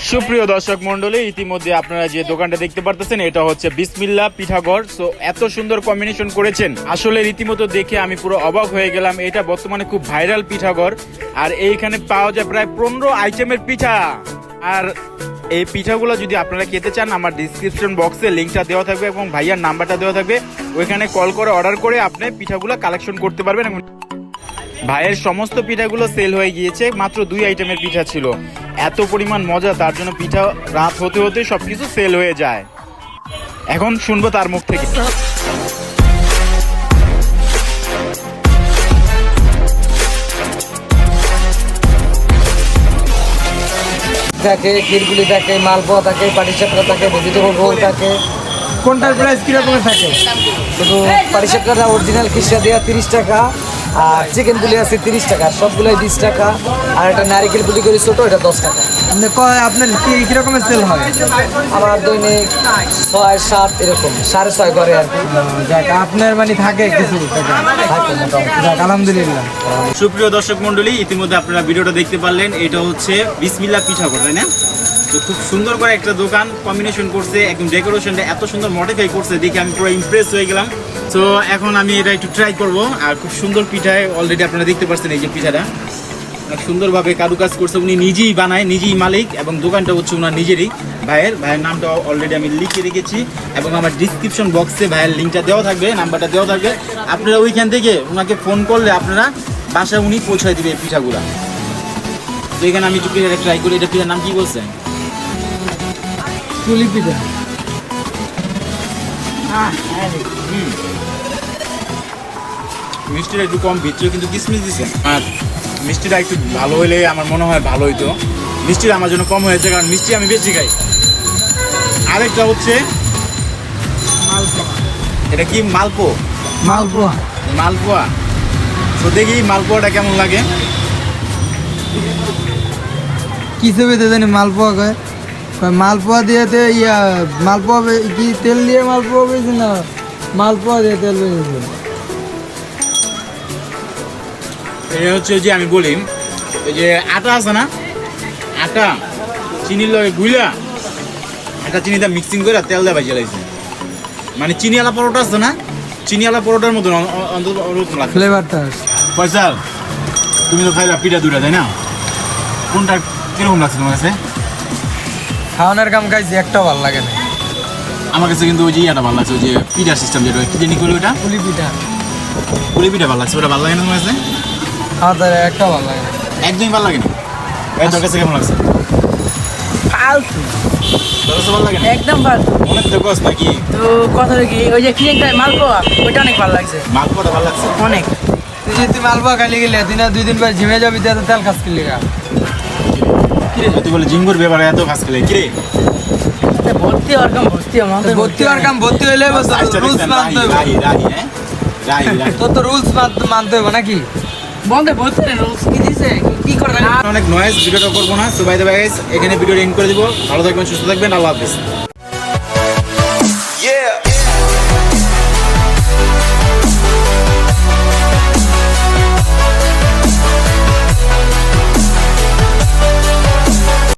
সুপ্রিয় দর্শক মন্ডলী, ইতিমধ্যে আপনারা যে দোকানটা দেখতে পারতেছেন এটা হচ্ছে বিসমিল্লাহ পিঠাঘর। সো এত সুন্দর কম্বিনেশন করেছেন, আসলে রীতিমতো দেখে আমি পুরো অবাক হয়ে গেলাম। এটা বর্তমানে খুব ভাইরাল পিঠাঘর, আর এইখানে পাওয়া যায় প্রায় 15 আইটেমের পিঠা। আর এই পিঠাগুলো যদি আপনারা খেতে চান, আমার ডিসক্রিপশন বক্সে লিঙ্কটা দেওয়া থাকবে এবং ভাইয়ার নাম্বারটা দেওয়া থাকবে, ওইখানে কল করে অর্ডার করে আপনি পিঠাগুলো কালেকশন করতে পারবেন। ভাইয়ের সমস্ত পিঠাগুলো সেল হয়ে গিয়েছে, মাত্র 2 আইটেমের পিঠা ছিল। এত পরিমাণ মজা, তার জন্য পিঠা রাত হতে হতে সবকিছু সেল হয়ে যায়। এখন শুনবো তার মুখ থেকে। থাকে ক্ষীরগুলি থাকে, মালপোয়া থাকে, পাটিসাপটা থাকে, ভেজিটেবল রোল থাকে। কোনটার প্রাইস কিরকমের থাকে? শুধু পাটিসাপটা অরিজিনাল খিসা দেওয়া 30 টাকা, আর চিকেন পুলি আছে 30 টাকা, সবগুলাই 20 টাকা, আর একটা নারিকেল পুলি করে ছোটো, এটা 10 টাকা। আপনার কিরকমের সেল হয়? আমার দৈনিক 6-7 এরকম, 6.5 করে আর কি। যাক, আপনার মানে থাকে কিছু টাকা থাকে মোটামুটি। যাক, আলহামদুলিল্লাহ। সুপ্রিয় দর্শক মন্ডলী, ইতিমধ্যে আপনারা ভিডিওটা দেখতে পারলেন। এটা হচ্ছে বিসমিল্লাহ পিঠাঘর, তাই না? তো খুব সুন্দর করে একটা দোকান কম্বিনেশন করছে, একদম ডেকোরেশনটা এত সুন্দর মডিফাই করছে, দেখে আমি পুরো ইমপ্রেস হয়ে গেলাম। তো এখন আমি এটা একটু ট্রাই করব। আর খুব সুন্দর পিঠায় অলরেডি আপনারা দেখতে পাচ্ছেন, এই যে পিঠাটা অনেক সুন্দরভাবে কারুকাজ করছে। উনি নিজেই বানায়, নিজেই মালিক, এবং দোকানটা হচ্ছে ওনার নিজেরই। ভাইয়ের নামটা অলরেডি আমি লিখে রেখেছি, এবং আমার ডিসক্রিপশন বক্সে ভাইয়ের লিঙ্কটা দেওয়া থাকবে, নাম্বারটা দেওয়া থাকবে। আপনারা ওইখান থেকে ওনাকে ফোন করলে আপনারা বাসায় উনি পৌঁছায় দিবে এই পিঠাগুলা। তো এখানে আমি একটু পিঠাটা ট্রাই করি। এটা পিঠার নাম কি বলছেন? পুলি পিঠা। মিষ্টিটা একটু কম, ভিতরে কিন্তু কিসমিস দিছে। আর মিষ্টিটা একটু ভালো হলে আমার মনে হয় ভালো হইতো। মিষ্টিটা আমার জন্য কম হয়েছে, কারণ মিষ্টি আমি বেশি খাই। আরেকটা হচ্ছে এটা কি মালপো? মালপোয়া। মালপোয়া। তো দেখি মালপোয়াটা কেমন লাগে। কিসে বেঁধে জানি মালপোয়া কয়? মালপোয়া দিয়ে মালপোয়া কি তেল দিয়ে মালপোয়া বেঁধেছে না মালপোয়া দিয়ে তেল বেঁধেছে? এটা হচ্ছে যে আমি বলি, এই যে আটা আছে না, আটা চিনির লগে গুইলা, আটা চিনিটা মিক্সিং করে তেল দিয়ে ভাজিয়ে লাগছে। মানে চিনিওয়ালা পরোটা আছে না, চিনিওয়ালা পরোটার মতন অন্তত লাগে ফ্লেভারটা। পয়সাল, তুমি তো খাইলা পিঠা দুটা, তাই না? কোনটা কিরকম লাগছে তোমার কাছে? খাওয়ানোর কাম খাইছি, একটাও ভালো লাগে না আমার কাছে কিন্তু ওই যে ইয়াটা ভালো লাগছে, ওই যে পিঠা সিস্টেম যেটা কি জানি করি, ওটা পুলি পিঠা। পুলি পিঠা ভালো লাগছে। ওটা ভালো লাগে না তোমার কাছে? আমার দ্বারা একটাও ভালো লাগে না। একদমই ভালো লাগে না। তোর কাছে কেমন লাগছে? ফালতু, তোর কাছে ভালো লাগে না? একদম ফালতু। অনেক তো কষ্ট নাকি? তো কথা কি, ওই যে ক্রিমটা মালপোয়া, ওইটা অনেক ভালো লাগছে, মালপোয়াটা ভালো লাগছে অনেক। তুই যদি মালপোয়া খাইলে গেলে দিনে 2 দিন পর ঝিমে যাবি, তো তেল খাস কিনলে কিরে? তুই বলে জিম করবে, এবার এত কাজ খেলে কিরে? ভর্তি হওয়ার কাম ভর্তি ভর্তি হইলে রুলস মানতে হবে। তোর তো রুলস মানতে হবে নাকি? বন্ধে ভর্তি রোজ কি দিছে, কি করে অনেক নয়েজ, ভিডিওটা করবো না। So by the way guys, এখানে ভিডিও এন্ড করে দিব। ভালো থাকবেন, সুস্থ থাকবেন, আল্লাহ হাফেজ।